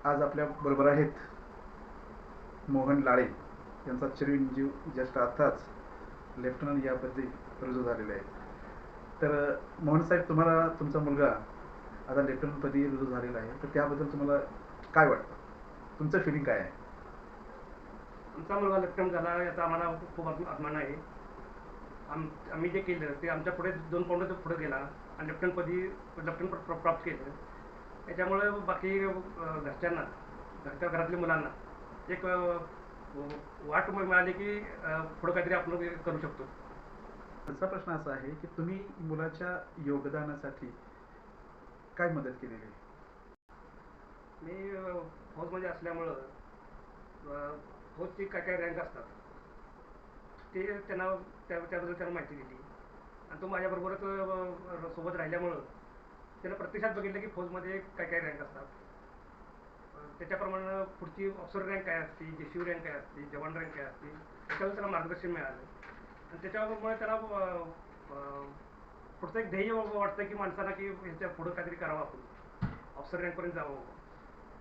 आज आपल्या बरोबर आहेत मोहन लाळे यांचा चिरंजीव जस्ट आताच लेफ्टनंट यापदी रुजू झालेले आहे. तर मोहन साहेब, तुम्हाला तुमचा मुलगा आता लेफ्टनंटपदी रुजू झालेला आहे, तर त्याबद्दल तुम्हाला काय वाटतं? तुमचं फिलिंग काय आहे? आमचा मुलगा लेफ्टनंट झाला याचा आम्हाला खूप अभिमान आहे. आम्ही जे केलं ते आमच्या पुढे 2 पाऊंड पुढे गेला आणि लेफ्टनंट प्राप्त केलं. त्याच्यामुळे बाकी घरच्यांना, घरातल्या मुलांना एक वाट मिळाली की पुढे काहीतरी आपण करू शकतो. पुढचा प्रश्न असा आहे की तुम्ही मुलाच्या योगदानासाठी काय मदत केलेली आहे? मी फौजमध्ये असल्यामुळं फौजची काय काय रँक असतात ते त्याबद्दल त्यांना माहिती दिली आणि तो माझ्याबरोबरच सोबत राहिल्यामुळं त्यानं प्रत्यक्षात बघितलं की फौजमध्ये काय काय रँक असतात. त्याच्याप्रमाणे पुढची ऑफिसर रँक काय असते, जेसीयू रँक काय असते, जवान रँक काय असते, त्याच्यावर त्याला मार्गदर्शन मिळालं आणि त्याच्यामुळे त्याला पुढचं एक ध्येय वाटतं की माणसाला की ह्याच्या पुढं काहीतरी करावं, आपण ऑफिसर रँकपर्यंत जावं.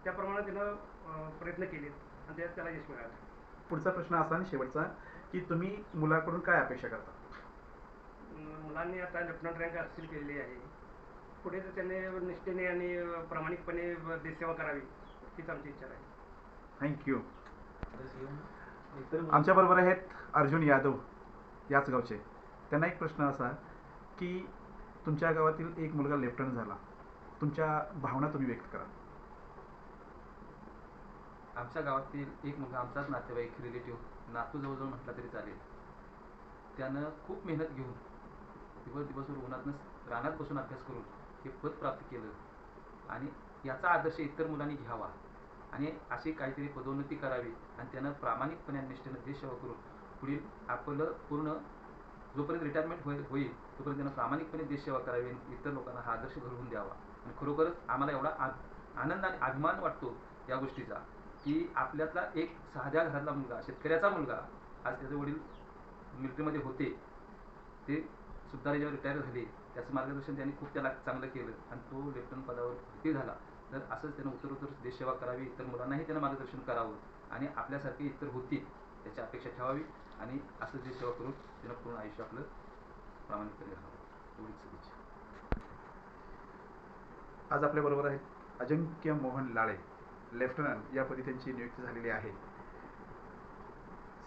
त्याप्रमाणे त्यानं प्रयत्न केलेत आणि त्याला यश मिळालं. पुढचा प्रश्न असा आणि शेवटचा की तुम्ही मुलाकडून काय अपेक्षा करता? मुलांनी आता लेफ्टनंट रँक हासिल केलेली आहे. पुढे तर त्यांनी निष्ठेने आणि प्रामाणिकपणे देशसेवा करावी हीच आमची इच्छा आहे. थँक्यू. आमच्याबरोबर आहेत अर्जुन यादव, याच गावचे. त्यांना एक प्रश्न असा की तुमच्या गावातील एक मुलगा लेफ्टनंट झाला, तुमच्या भावना तुम्ही व्यक्त करा. आमच्या गावातील एक मुलगा, आमचाच नातेवाईक, रिलेटिव्ह, नातू जवळजवळ म्हटला तरी चालेल, त्यानं खूप मेहनत घेऊन दिवसभर उन्हातनं रानात बसून अभ्यास करून हे पद प्राप्त केलं आणि याचा आदर्श इतर मुलांनी घ्यावा आणि अशी काहीतरी पदोन्नती करावी आणि त्यानं प्रामाणिकपणे निष्ठेनं देशसेवा करून पुढील आपलं पूर्ण जोपर्यंत रिटायरमेंट होईल तोपर्यंत त्यानं प्रामाणिकपणे देशसेवा करावी आणि इतर लोकांना हा आदर्श घडवून द्यावा. आणि खरोखरच आम्हाला एवढा आनंद आणि अभिमान वाटतो या गोष्टीचा की आपल्यातला एक साध्या घरातला मुलगा, शेतकऱ्याचा मुलगा, आज त्याचे वडील मिलिटरीमध्ये होते, ते सुद्धा जेव्हा रिटायर झाले, त्याचं मार्गदर्शन त्यांनी खूप त्याला चांगलं केलं आणि तो लेफ्टनंट पदावर भरती झाला. तर असंच त्यानं उत्तरोत्तर देशसेवा करावी, इतर मुलांनाही त्यानं मार्गदर्शन करावं आणि आपल्यासारखे इतर होतील त्याची अपेक्षा ठेवावी आणि असं देशसेवा करून त्यानं पूर्ण आयुष्य आपलं प्रामाणिकपणे घालावं. एवढीच शुभेच्छा. आज आपल्याबरोबर आहेत अजिंक्य मोहन लाळे, लेफ्टनंट या पदी त्यांची नियुक्ती झालेली आहे.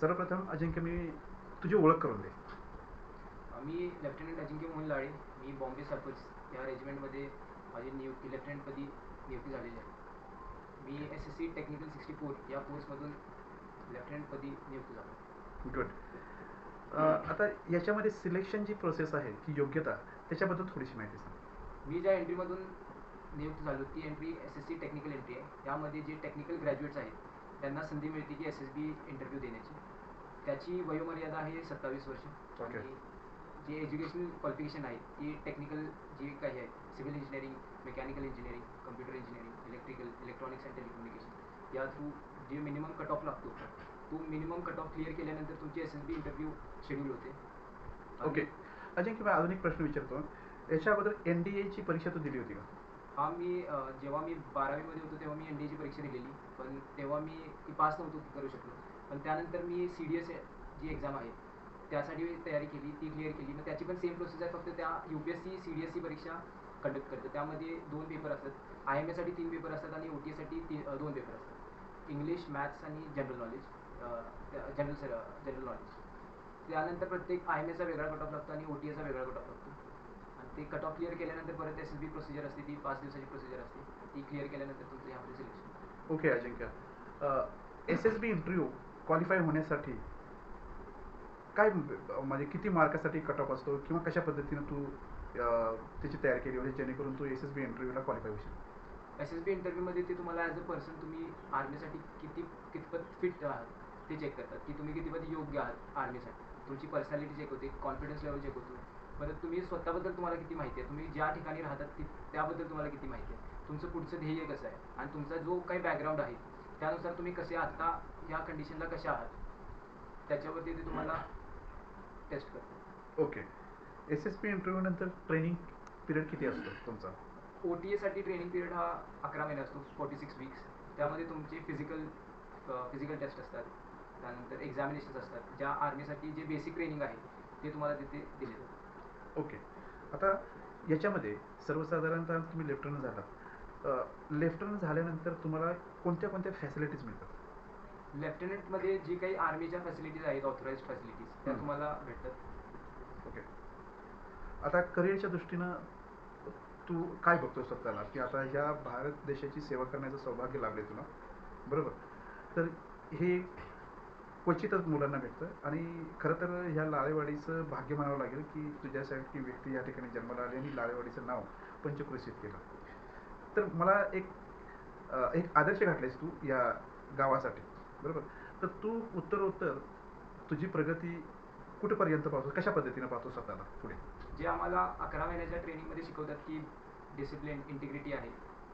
सर्वप्रथम अजिंक्य, मी तुझी ओळख करून दे. मी लेफ्टनंट अजिंक्य मोहन लाळे. मी बॉम्बे सॅपर्स या रेजिमेंटमध्ये माझी लेफ्टनंटपदी नियुक्ती झालेली आहे. मी SSC टेक्निकल 64 या कोर्समधून लेफ्टनंटपदी नियुक्त झालो. गुड. आता याच्यामध्ये सिलेक्शन जी प्रोसेस आहे, की योग्यता, त्याच्याबद्दल थोडीशी माहिती सांग. मी ज्या एंट्रीमधून नियुक्त झालो ती एंट्री SSC टेक्निकल एंट्री आहे. यामध्ये जे टेक्निकल ग्रॅज्युएट्स आहेत त्यांना संधी मिळते की SSB इंटरव्ह्यू देण्याची. त्याची वयोमर्यादा आहे 27 वर्ष. ओके. आणि जे एज्युकेशनल क्वालिफिकेशन आहे ती टेक्निकल जे काही आहे, civil engineering, mechanical engineering, computer engineering, electronics and telecommunication या थ्रू जे मिनिमम कट ऑफ लागतो तो मिनिमम कट ऑफ क्लिअर केल्यानंतर तुमची SSB इंटरव्ह्यू शेड्यूल होते. ओके. अजिंक्य, मी अजून एक प्रश्न विचारतो. याच्याबद्दल NDAची परीक्षा तू दिली होती का? हा, मी जेव्हा मी 12वीमध्ये होतो तेव्हा मी NDAची परीक्षा दिलेली, पण तेव्हा मी पास नव्हतो करू शकलो. पण त्यानंतर मी CDS जी एक्झाम आहे त्यासाठी तयारी केली, ती क्लिअर केली. मग त्याची पण सेम प्रोसेस आहे, फक्त त्या UPSC CDS परीक्षा कंडक्ट करतं. त्यामध्ये 2 पेपर असतात. IMA साठी 3 पेपर असतात आणि OTA साठी 2 पेपर असतात. इंग्लिश, मॅथ्स आणि जनरल नॉलेज. General knowledge. त्यानंतर प्रत्येक IMAचा वेगळा कट ऑफ लागतो आणि OTAचा वेगळा कट ऑफ लागतो. आणि ते कट ऑफ क्लिअर केल्यानंतर परत SSB प्रोसिजर असते, ती 5 दिवसाची प्रोसिजर असते. ती क्लिअर केल्यानंतर तुमचं यामध्ये सिलेक्शन. ओके अजिंक्य, SSB इंटरव्ह्यू क्वालिफाय होण्यासाठी काय म्हणजे किती मार्कासाठी कट ऑफ असतो किंवा कशा पद्धतीनं तू त्याची तयारी केली होती जेणेकरून तू SSB इंटरव्ह्यूला क्वालिफाय होशील? SSB इंटरव्ह्यूमध्ये ते तुम्हाला ॲज अ पर्सन तुम्ही आर्मीसाठी कितपत फिट आहात ते चेक करतात, की तुम्ही कितपत योग्य आहात आर्मीसाठी. तुमची पर्सनॅलिटी चेक होते, कॉन्फिडन्स लेवल चेक होतो. परत तुम्ही स्वतःबद्दल तुम्हाला किती माहिती आहे, तुम्ही ज्या ठिकाणी राहतात त्याबद्दल तुम्हाला किती माहिती आहे, तुमचं पुढचं ध्येय कसं आहे आणि तुमचा जो काही बॅकग्राऊंड आहे त्यानुसार तुम्ही कसे आत्ता या कंडिशनला कसे आहात त्याच्यावरती ते तुम्हाला टेस्ट करतात. ओके. SSB इंटरव्ह्यू नंतर ट्रेनिंग पिरियड किती असतो तुमचा? OTA साठी ट्रेनिंग पिरियड हा 11 महिने असतो, 46 वीक्स. त्यामध्ये तुमचे फिजिकल टेस्ट असतात, त्यानंतर एक्झामिनेशन्स असतात, ज्या आर्मीसाठी जे बेसिक ट्रेनिंग आहे ते तुम्हाला तिथे दिले जातं. ओके. आता याच्यामध्ये सर्वसाधारणतः तुम्ही लेफ्टनंट झालात. लेफ्टनंट झाल्यानंतर तुम्हाला कोणत्या कोणत्या फॅसिलिटीज मिळतात? लेफ्टनंटमध्ये जी काही आर्मीच्या फॅसिलिटीज आहेत, ऑथराइज्ड फॅसिलिटीज, त्या हं. तुम्हाला भेटतात. ओके. आता करिअरच्या दृष्टीनं तू काय बघतो स्वतःला, की आता ह्या भारत देशाची सेवा करण्याचं सौभाग्य लाभले तुला, बरोबर? तर हे क्वचितच मुलांना भेटतं आणि खरं तर ह्या लाळेवाडीचं भाग्य म्हणावं लागेल, की तुझ्यासारखी व्यक्ती या ठिकाणी जन्माला आली आणि लाळेवाडीचं नाव पंचक्रोशीत केलं. तर मला एक आदर्श घातलेस तू या गावासाठी, बरोबर? तर तू उत्तरोत्तर तुझी प्रगती कुठेपर्यंत पाहतो, कशा पद्धतीनं पाहतो स्वतःला पुढे? जे आम्हाला 11 महिन्याच्या ट्रेनिंगमध्ये शिकवतात की डिसिप्लिन, इंटिग्रिटी आहे,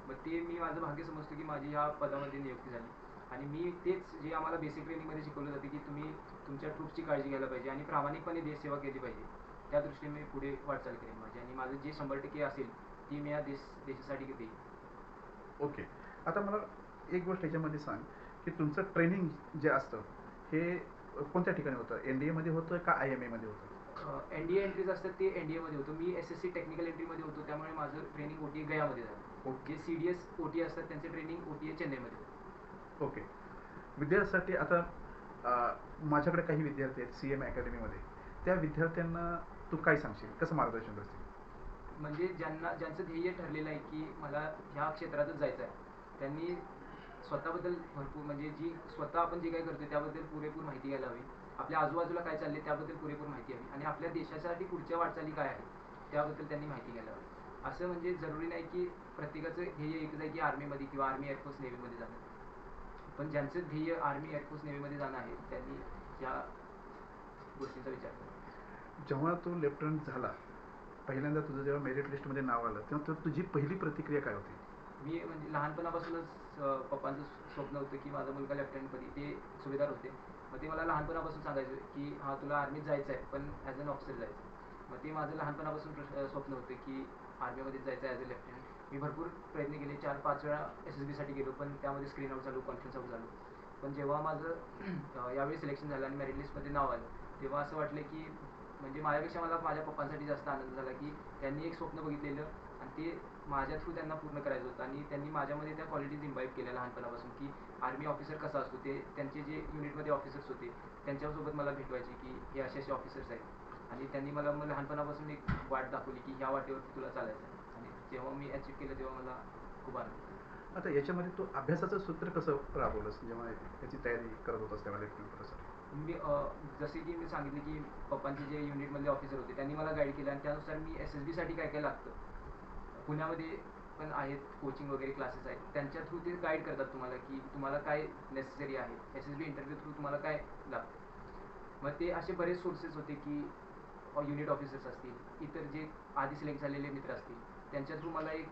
मग ते मी माझं भाग्य समजतो की माझी ह्या पदामध्ये नियुक्ती झाली. आणि मी तेच जे आम्हाला बेसिक ट्रेनिंगमध्ये शिकवलं जाते की तुम्ही तुमच्या ट्रूप्सची काळजी घ्यायला पाहिजे आणि प्रामाणिकपणे देशसेवा केली पाहिजे, त्या दृष्टीने मी पुढे वाटचाल करेन माझी, आणि माझं जे 100% असेल ती मी या देशासाठी देईन. ओके. आता मला एक गोष्ट याच्यामध्ये सांग, की तुमचं ट्रेनिंग जे असतं हे कोणत्या ठिकाणी होतं? NDA मध्ये होतं का IMA मध्ये होतं? NDA एंट्रीज असतात ते NDA मध्ये होतो. मी SSC टेक्निकल एंट्रीमध्ये होतो, त्यामुळे माझं ट्रेनिंग OTA गयामध्ये झालं. ओके. जे CDS OT असतात त्यांचे ट्रेनिंग OTA चेन्नईमध्ये होतं. ओके. विद्यार्थ्यासाठी आता माझ्याकडे काही विद्यार्थी आहेत CM अकॅडमीमध्ये. त्या विद्यार्थ्यांना तू काय सांगशील, कसं मार्गदर्शन करशील? म्हणजे ज्यांचं ध्येय ठरलेलं आहे की मला ह्या क्षेत्रातच जायचं आहे, त्यांनी स्वतःबद्दल भरपूर, म्हणजे जी स्वतः आपण जे काही करतोय त्याबद्दल पुरेपूर माहिती घ्यायला हवी. आपल्या आजूबाजूला काय चाललंय त्याबद्दल पुरेपूर माहिती हवी, आणि आपल्या देशासाठी पुढच्या वाटचाली काय आहे त्याबद्दल त्यांनी माहिती घ्यायला हवी. असं म्हणजे जरुरी नाही की प्रत्येकाचं ध्येय एकच आहे की आर्मीमध्ये किंवा आर्मी एअरफोर्स नेव्हीमध्ये जाणं, पण ज्यांचं ध्येय आर्मी एअरफोर्स नेव्हीमध्ये जाणं आहे त्यांनी या गोष्टींचा विचार करावा. जेव्हा तू लेफ्टनंट झाला, पहिल्यांदा तुझं जेव्हा मेरिट लिस्टमध्ये नाव आलं, तेव्हा तुझी पहिली प्रतिक्रिया काय होती? मी म्हणजे लहानपणापासूनच पप्पांचं स्वप्न होतं की माझा मुलगा लेफ्टनंटपदी, ते सुभेदार होते. मग ते मला लहानपणापासून सांगायचे की हां तुला आर्मीत जायचं आहे, पण ॲज अन ऑफिसर जायचं आहे. मग ते माझं लहानपणापासून स्वप्न होतं की आर्मीमध्ये जायचं आहे ॲज अ लेफ्टनंट. मी भरपूर प्रयत्न केले, 4-5 वेळा SSBसाठी गेलो, पण त्यामध्ये स्क्रीन आउट झालो, कॉन्फरन्स आउट झालो. पण जेव्हा माझं यावेळी सिलेक्शन झालं आणि मेरिट लिस्टमध्ये नाव आलं, तेव्हा असं वाटलं की म्हणजे माझ्यापेक्षा मला माझ्या पप्पांसाठी जास्त आनंद झाला की त्यांनी एक स्वप्न बघितलेलं आणि ते माझ्या थ्रू त्यांना पूर्ण करायचं होतं, आणि त्यांनी माझ्यामध्ये त्या क्वालिटीज इम्बाईब केल्या लहानपणापासून की आर्मी ऑफिसर कसा असतो, ते त्यांचे जे युनिटमध्ये ऑफिसर्स होते त्यांच्यासोबत मला भेटवायचे की हे असे असे ऑफिसर्स आहेत, आणि त्यांनी मला मग लहानपणापासून एक वाट दाखवली की ह्या वाटेवरती तुला चालायचं आहे, आणि जेव्हा मी अचीव केलं तेव्हा मला खूप आनंद झाला. आता याच्यामध्ये तू अभ्यासाचं सूत्र कसं राबवलंस जेव्हा याची तयारी करत होतास तेव्हा लेफ्टनंट पदासाठी? मी जसे की मी सांगितले की पप्पांचे जे युनिटमधले ऑफिसर होते त्यांनी मला गाईड केलं, आणि त्यानुसार मी SSBसाठी काय काय लागतं, पुण्यामध्ये पण आहेत कोचिंग वगैरे क्लासेस आहेत, त्यांच्या थ्रू ते गाईड करतात तुम्हाला की तुम्हाला काय नेसेसरी आहे, SSB इंटरव्ह्यू थ्रू तुम्हाला काय लागतं. मग ते असे बरेच सोर्सेस होते की युनिट ऑफिसर्स असतील, इतर जे आधी सिलेक्ट झालेले मित्र असतील, त्यांच्या थ्रू मला एक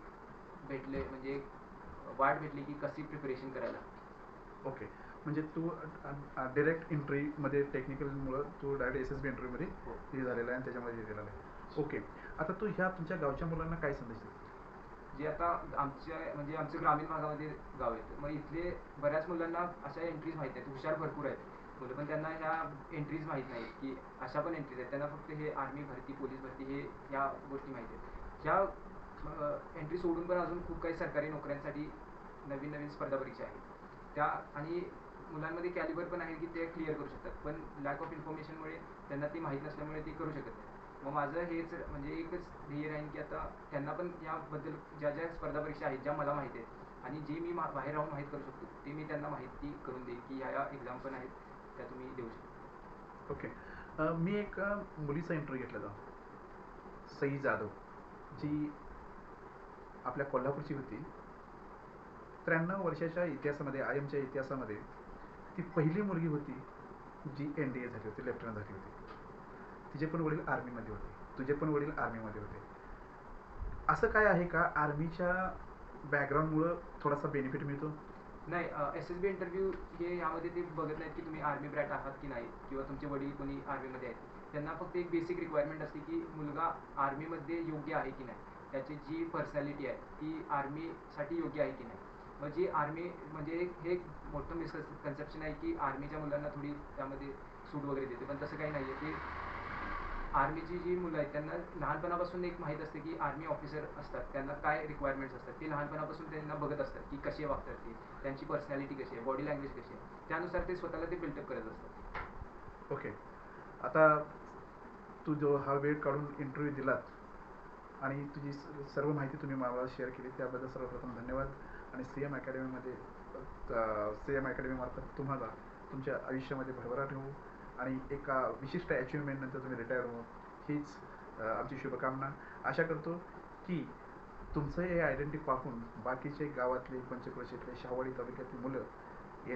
भेटले, म्हणजे एक वाट भेटली की कशी प्रिपरेशन करायला. ओके. म्हणजे तू डायरेक्ट एंट्रीमध्ये टेक्निकलमुळं तू डायरेक्ट SSB इंटरव्ह्यूमध्ये हो. हे झालेलं आहे आणि त्याच्यामध्ये हे केलेलं आहे. ओके. आता तू ह्या तुमच्या गावच्या मुलांना काय संदेश देतो? जे आता म्हणजे आमचं ग्रामीण भागामध्ये गाव येतं, मग इथले बऱ्याच मुलांना अशा एंट्रीज माहीत आहेत, हुशार भरपूर आहेत मुलं, पण त्यांना ह्या एंट्रीज माहीत नाहीत की अशा पण एंट्रीज आहेत. त्यांना फक्त हे आर्मी भरती, पोलीस भरती, हे ह्या गोष्टी माहीत आहेत. ह्या एंट्री सोडून पण अजून खूप काही सरकारी नोकऱ्यांसाठी नवीन नवीन स्पर्धा परीक्षा आहेत त्या, आणि मुलांमध्ये कॅलिबर पण आहे की ते क्लिअर करू शकतात, पण लॅक ऑफ इन्फॉर्मेशनमुळे त्यांना ती माहीत नसल्यामुळे ते करू शकत नाही. मग माझं हेच म्हणजे एकच ध्येय राहील की आता त्यांना पण याबद्दल ज्या ज्या स्पर्धा परीक्षा आहेत ज्या मला माहीत आहेत आणि जे मी बाहेर राहून माहीत करू शकतो ते मी त्यांना माहिती करून देईन की ह्या एक्झाम पण आहेत त्या तुम्ही देऊ शकता. ओके. मी एक मुलीचा इंटरव्ह्यू घेतला होता, सई जाधव, जी आपल्या कोल्हापूरची होती. 93 वर्षाच्या इतिहासामध्ये, IMच्या इतिहासामध्ये ती पहिली मुलगी होती जी NDA झाली होती, लेफ्टनंट झाली होती. तिचे पण वडील आर्मीमध्ये होते, तुझे पण वडील आर्मीमध्ये होते. असं काय आहे का आर्मीच्या बॅकग्राऊंडमुळं थोडासा बेनिफिट मिळतो? नाही, SSB इंटरव्ह्यू हे यामध्ये ते बघत नाहीत की तुम्ही आर्मी ब्रॅट आहात की नाही किंवा तुमचे वडील कोणी आर्मीमध्ये आहेत. त्यांना फक्त एक बेसिक रिक्वायरमेंट असते की मुलगा आर्मीमध्ये योग्य आहे की नाही, त्याची जी पर्सनॅलिटी आहे ती आर्मीसाठी योग्य आहे की नाही. मग जी आर्मी म्हणजे हे एक मोठं मिसकन्सेप्शन आहे की आर्मीच्या मुलांना थोडी त्यामध्ये सूट वगैरे देते, पण तसं काही नाही आहे. ते आर्मीची जी मुलं आहेत त्यांना लहानपणापासून एक माहीत असते की आर्मी ऑफिसर असतात, त्यांना काय रिक्वायरमेंट्स असतात, ते लहानपणापासून त्यांना बघत असतात की कसे वागतात ते, त्यांची पर्सनॅलिटी कशी आहे, बॉडी लँग्वेज कशी आहे, त्यानुसार ते स्वतःला ते बिल्डअप करत असतात. ओके. आता तू जो हा वेळ काढून इंटरव्ह्यू दिलात आणि तुझी सर्व माहिती तुम्ही मला शेअर केली त्याबद्दल सर्वप्रथम धन्यवाद. आणि CM अकॅडमीमार्फत तुम्हाला तुमच्या आयुष्यामध्ये भरभराट होऊ आणि एका विशिष्ट अचिव्हमेंटनंतर तुम्ही रिटायर हो हीच आमची शुभकामना. आशा करतो की तुमचं हे आयडेंटिटी पाहून बाकीचे गावातले पंचक्रोशीतले शाहवाडी तालुक्यातली मुलं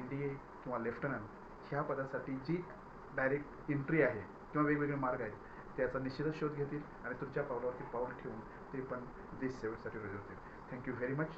NDA किंवा लेफ्टनंट ह्या पदासाठी जी डायरेक्ट एंट्री आहे किंवा वेगवेगळे मार्ग आहेत त्याचा निश्चितच शोध घेतील आणि तुमच्या पावलावरती पाऊल ठेवून ते पण देश सेवेसाठी रुजू होतील. Thank you very much.